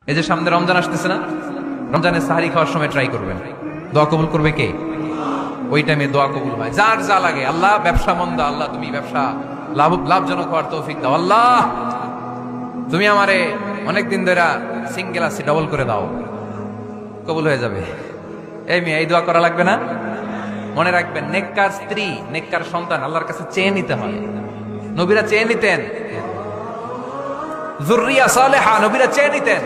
এই যে সামনে রমজান আসতেছে না, রমজানের সাহারি খাওয়ার সময় ট্রাই করবেন, দোয়া কবুল করবে কে? ওই টাইমে দোয়া কবুল হয়। যার যা লাগে, আল্লাহ ব্যবসা মন্দা, আল্লাহ তুমি ব্যবসা লাভজনক হওয়ার তৌফিক দাও, আল্লাহ তুমি আমারে অনেকদিন ধরে সিঙ্গেল আছি, ডবল করে দাও, কবুল হয়ে যাবে। এই মেয়ে, এই দোয়া করা লাগবে না? মনে রাখবেন, নেককার স্ত্রী, নেককার সন্তান আল্লাহর কাছে চেয়ে নিতে হয়। নবীরা চেয়ে নিতেন, যুররিয়া সালেহা নবীরা চেয়ে নিতেন।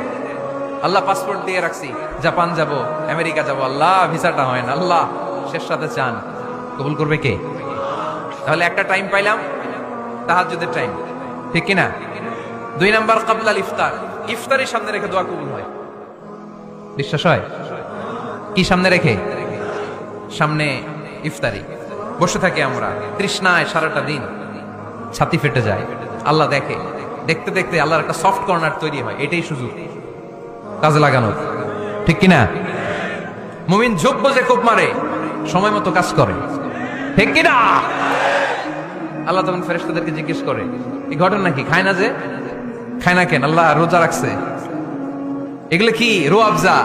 আল্লাহ পাসপোর্ট দিয়ে রাখছি, জাপান যাব, আমেরিকা যাব, আল্লাহ ভিসাটা হয় না, আল্লাহ শেষ সাথে চান, কবুল করবে কে? তাহলে একটা টাইম পাইলাম, তাহাজ্জুদের টাইম, ঠিক কিনা? 2 নাম্বার ক্বাবলাল ইফতার, ইফতারের সামনে রেখে দোয়া কবুল হয়। বিশ্বাস হয়? কি সামনে রেখে? সামনে ইফতারি বসে থাকি আমরা, তৃষ্ণায় সারাটা দিন, ছাতি ফেটে যায়। আল্লাহ দেখে, দেখতে দেখতে আল্লাহর একটা সফট কর্নার তৈরি হয়। এটাই সুযোগ কাজে লাগানোর, ঠিক কিনা? মুমিন ঝোপ বোঝে কোপ মারে, সময় মতো কাজ করে, ঠিক কিনা? আল্লাহ তখন ফেরেশতাদেরকে জিজ্ঞেস করে, এই ঘটনা কি? খায় না যে, খায় না কেন? আল্লাহ রোজা রাখছে। এগুলো কি? রোয়াবজা,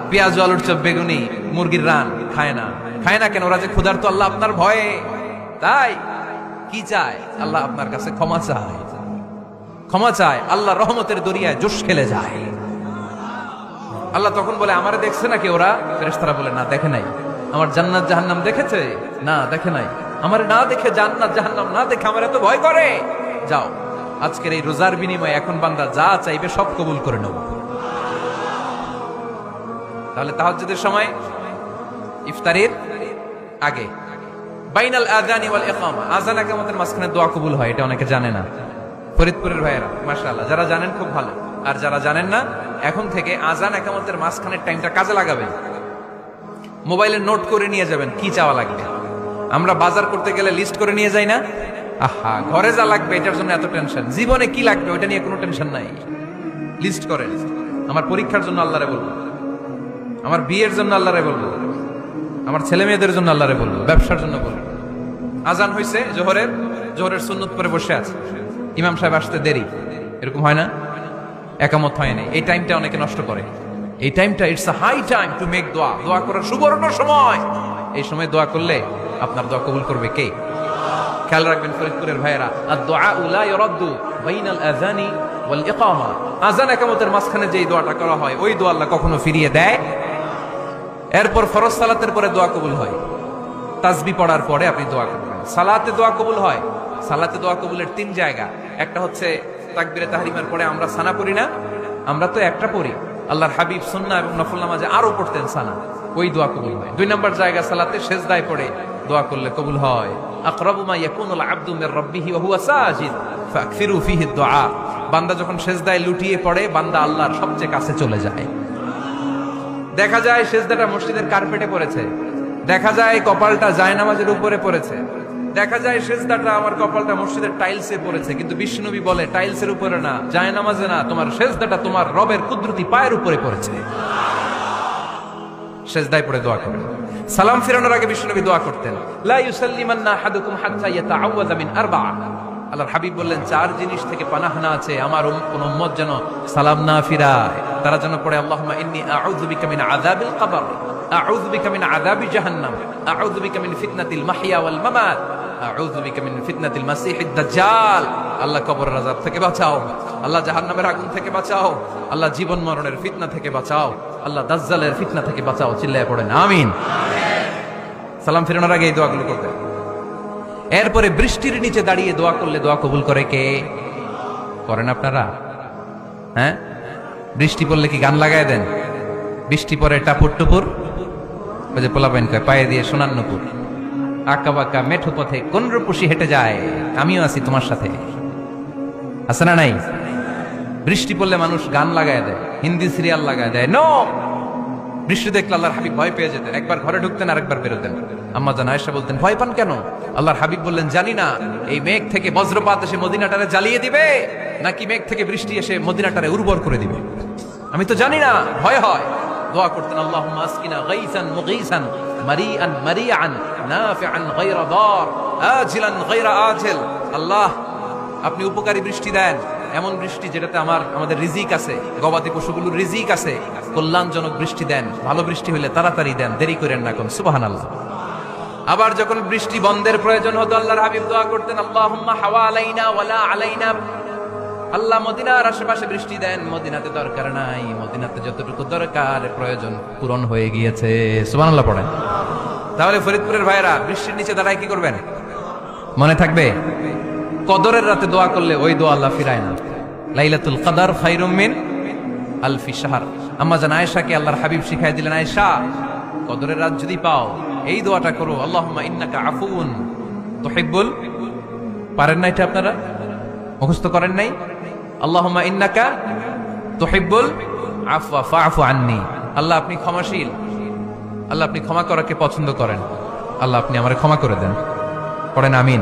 পেঁয়াজ, আলুর চপ, বেগুনি, মুরগির রান, খায় না। খায় না কেন? ওরা যে ক্ষুধার্ত, আল্লাহ আপনার ভয়ে। তাই কি চায়? আল্লাহ আপনার কাছে ক্ষমা চায়, ক্ষমা চায়। আল্লাহ রহমতের দরিয়ায় জোশ খেলে যায়। আল্লাহ তখন বলে, আমারে দেখছে নাকি ওরা? ফেরেশতারা বলে, না দেখে নাই। আমার জান্নাত জাহান্নাম দেখেছে? না দেখে নাই। আমারে না দেখে, জান্নাত জাহান্নাম না দেখে আমার এত ভয় করে? যাও, আজকের এই রোজার বিনিময়ে এখন বান্দা যা চাইবে সব কবুল করে নেব। তাহলে তাহাজ্জুদের সময়, ইফতারের আগে, বাইনাল আযানি ওয়াল ইকামা, আযান ইকামতের মাঝখানে দোয়া কবুল হয়। এটা অনেকে জানে না। ফরিদপুরের ভাইয়েরা মাশাআল্লাহ, যারা জানেন খুব ভালো, আর যারা জানেন না, এখন থেকে আযান ইকামতের মাঝখানের টাইমটা কাজে লাগাবেন। মোবাইলে নোট করে নিয়ে যাবেন কি চাওয়া লাগবে। আমরা বাজার করতে গেলে লিস্ট করে নিয়ে যাই না? আহা, ঘরে যা লাগবে এটার জন্য এত টেনশন, জীবনে কি লাগবে ওটা নিয়ে কোনো টেনশন নাই। লিস্ট করেন। আমার পরীক্ষার জন্য আল্লাহরে বলবো, আমার বিয়ের জন্য আল্লাহরে বলবো, আমার ছেলে মেয়েদের জন্য আল্লাহরে বলবো, ব্যবসার জন্য বলবো। আজান হয়েছে জোহরের সুন্নত পরে বসে আছে, ইমাম সাহেব আসতে দেরি, এরকম হয় না? একামত হয় না, এই টাইমটা অনেকে নষ্ট করে। এই টাইমটা, it's a high time to make দোয়া, দোয়া করার সুবর্ণ সময়। এই সময় দোয়া করলে আপনার দোয়া কবুল করবে কে? খেয়াল রাখবেন ফরিদপুরের ভাইয়েরা, আদ-দুআ লা ইউরাদ্দু বাইনাল আযানি ওয়াল ইকামা, আযান ইকামতের মাঝখানে যেই দোয়াটা করা হয় ওই দোয়া আল্লাহ কখনো ফিরিয়ে দেয়। এরপর ফরজ সালাতের পরে দোয়া কবুল হয়, তাসবিহ পড়ার পরে আপনি দোয়া করবেন। সালাতে দোয়া কবুল হয়, সালাতে দোয়া কবুলের 3 জায়গা। একটা হচ্ছে তাকবীরে তাহরিমের পরে আমরা সানা পড়ি না, আমরা তো একটা পড়ি, আল্লাহর হাবিব সুন্নাহ এবং নফল নামাজে আরো পড়তেন সানা, ওই দোয়া কবুল হয়। 2 নম্বর জায়গা, সালাতে সেজদায় পড়ে দোয়া করলে কবুল হয়। আকরাবু মা ইয়াকুনুল আবদু মির রাব্বিহি ওয়া হুয়া সাজিদ ফাকসিরু ফিহি দুআ, বান্দা যখন সেজদায় লুটিয়ে পড়ে, বান্দা আল্লাহর সবচেয়ে কাছে চলে যায়। দেখা যায় সেজদাটা মসজিদের কার্পেটে পড়েছে, দেখা যায় কপালটা জায়নামাজের উপরে পড়েছে, দেখা যায় সেজদাটা, আমার কপালটা মসজিদের টাইলসে পড়েছে, কিন্তু বিশ্বনবী বলে টাইলসের উপরে না, জায়নামাজে না, তোমার সেজদাটা তোমার রবের কুদরতি পায়ের উপরে পড়েছে। সেজদায় পড়ে দোয়া করেন। সালাম ফিরানোর আগে বিশ্বনবী দোয়া করতেন, লা ইউসাল্লিমান্না আহাদুকুম হাত্তা ইয়াতাআওয়াযা মিন আরবা'a, আল্লাহর হাবিব বললেন 4 জিনিস থেকে পানাহানা আছে, আমার কোন উম্মত যেন সালাম না ফিরায়। তারা যেন পড়ে, আল্লাহুম্মা ইন্নী আউযু বিকা মিন আযাবিল কবর, আউযু বিকা মিন আযাবি জাহান্নাম, আউযু বিকা মিন ফিতনাতিল মাহইয়া ওয়াল মামাত, আউযু বিকা মিন ফিতনাতিল মাসিহিদ দাজ্জাল। আল্লাহ কবরের আযাব থেকে বাঁচাও, আল্লাহ জাহান্নামের আগুন থেকে বাঁচাও, আল্লাহ জীবন মরণের ফিতনা থেকে বাঁচাও, আল্লাহ দাজ্জালের ফিতনা থেকে বাঁচাও। চিল্লায়ে পড়েন আমিন। সালাম ফিরানোর আগে এই দোয়াগুলো করবেন। এরপরে বৃষ্টির নিচে দাঁড়িয়ে দোয়া করলে দোয়া কবুল করে কে? করেন আপনারা? হ্যাঁ, বৃষ্টি পড়লে কি গান লাগায় দেন? বৃষ্টি পরে টাপুর টুপুর, ওই যে পোলাপাইন কয়, পায়ে দিয়ে সোনার নুপুর, আঁকা বাঁকা মেঠো পথে কোন রূপসী হেঁটে যায়, আমিও আছি তোমার সাথে, আছে না নাই? বৃষ্টি পড়লে মানুষ গান লাগায় দেয়, হিন্দি সিরিয়াল লাগায় দেয়। নো, বৃষ্টি দেখলে আল্লাহর হাবিব ভয় পেয়ে যেতেন, একবার ঘরে ঢুকতেন আরেকবার বেরোতেন। আম্মা জান আয়েশা বলতেন, ভয় পান কেন? আল্লাহর হাবিব বললেন, জানি না এই মেঘ থেকে বজ্রপাত এসে মদিনাটারে জ্বালিয়ে দিবে, নাকি মেঘ থেকে বৃষ্টি এসে মদিনাটারে উর্বর করে দিবে, আমি তো জানি না, ভয় হয়। দোয়া করতেন, আল্লাহুম্মা আসকিনা গাইসান মুগীসান মারিআন মারিআন নাফিআন গায়রা দার আজিলান গায়রা আজিল। আল্লাহ, আপনি উপকারী বৃষ্টি দেন, এমন বৃষ্টি যেটাতে আমাদের রিজিক আছে, গবাদি পশুগুলোর রিজিক আছে, কল্যাণজনক বৃষ্টি দেন, ভালো বৃষ্টি হলে তাড়াতাড়ি দেন, দেরি করেন না কোন। সুবহানাল্লাহ। আবার যখন বৃষ্টি বন্ধের প্রয়োজন হতো আল্লাহর হাবিব দোয়া করতেন, আল্লাহুম্মা হাওয়া আলাইনা ওয়ালা আলাইনা। আল্লাহ মদিনার আশেপাশে বৃষ্টি দেন, মদিনাতে দরকার নাই, মদিনাতে যতটুকু দরকার প্রয়োজন পূরণ হয়ে গিয়েছে। সুবহানাল্লাহ পড়েন। তাহলে ফরিদপুরের ভাইরা বৃষ্টির নিচে দাঁড়ায় কি করবেন মনে থাকবে? কদরের রাতে দোয়া করলে ওই দোয়া আল্লাহ ফিরায় না। লাইলাতুল কদর খায়রুম মিন আলফি শাহর। আম্মা জান আয়েশাকে আল্লাহর হাবিব শিখাই দিলেন, আয়েশা কদরের রাত যদি পাও এই দোয়াটা করো, আল্লাহুম্মা ইন্নাকা আফুউন তুহিব্বুল। পারেন না এটা আপনারা? মুখস্থ করেন নাই? আল্লাহুম্মা ইন্নাকা তুহিব্বুল আফওয়া ফাআফু আন্নি। আল্লাহ আপনি ক্ষমাশীল, আল্লাহ আপনি ক্ষমা করাকে পছন্দ করেন, আল্লাহ আপনি আমারে ক্ষমা করে দেন। পড়েন আমিন।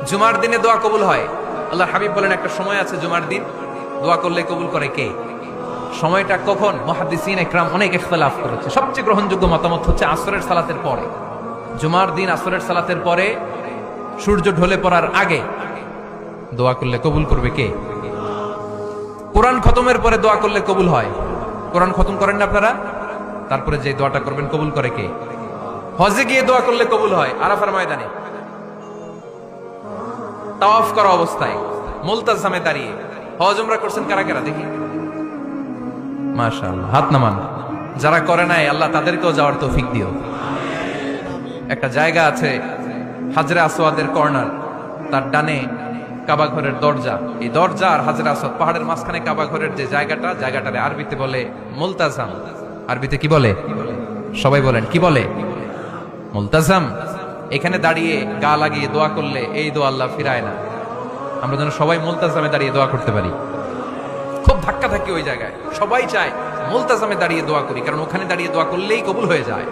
জুমার দিনে দোয়া কবুল হয়। আল্লাহর হাবিব বলেন একটা সময় আছে জুমার দিন দোয়া করলে কবুল করে কে? সময়টা কখন? মুহাদ্দিসিন ইকরাম অনেক ইখতিলাফ করেছে। সবচেয়ে গ্রহণযোগ্য মতামত হচ্ছে আসরের সালাতের পরে। জুমার দিন আসরের সালাতের পরে সূর্য ঢলে পড়ার আগে দোয়া করলে কবুল করবে কে? কোরআন খতমের পরে দোয়া করলে কবুল হয়। কোরআন খতম করেন না আপনারা? তারপরে যে দোয়াটা করবেন কবুল করে কে? হজে গিয়ে দোয়া করলে কবুল হয়। আরাফার ময়দানে তাওয়াফ করা অবস্থায় মুলতাজামে দাঁড়িয়ে। হজ উমরা করছেন কারা কারা দেখি? মাশাআল্লাহ, হাত নামান। যারা করে নাই আল্লাহ তাদেরকেও যাওয়ার তৌফিক দিও। একটা জায়গা আছে হাজরে আসওয়াদের কর্নার, তার ডানে কাবা ঘরের দরজা। এই দরজা আর হাজরে আসওয়াদ পাহাড়ের মাঝখানে কাবা ঘরের যে জায়গাটারে আরবিতে বলে মুলতাজাম। আরবিতে কি বলে? সবাই বলেন কি বলে? মুলতাজাম। এখানে দাঁড়িয়ে গা লাগিয়ে দোয়া করলে এই দোয়া আল্লাহ ফিরায় না। আমরা যেন সবাই মুলতাজামে দাঁড়িয়ে দোয়া করতে পারি। খুব ধাক্কা থাকে ওই জায়গায়, সবাই চায় মুলতাজামে দাঁড়িয়ে দোয়া করি, কারণ ওখানে দাঁড়িয়ে দোয়া করলেই কবুল হয়ে যায়।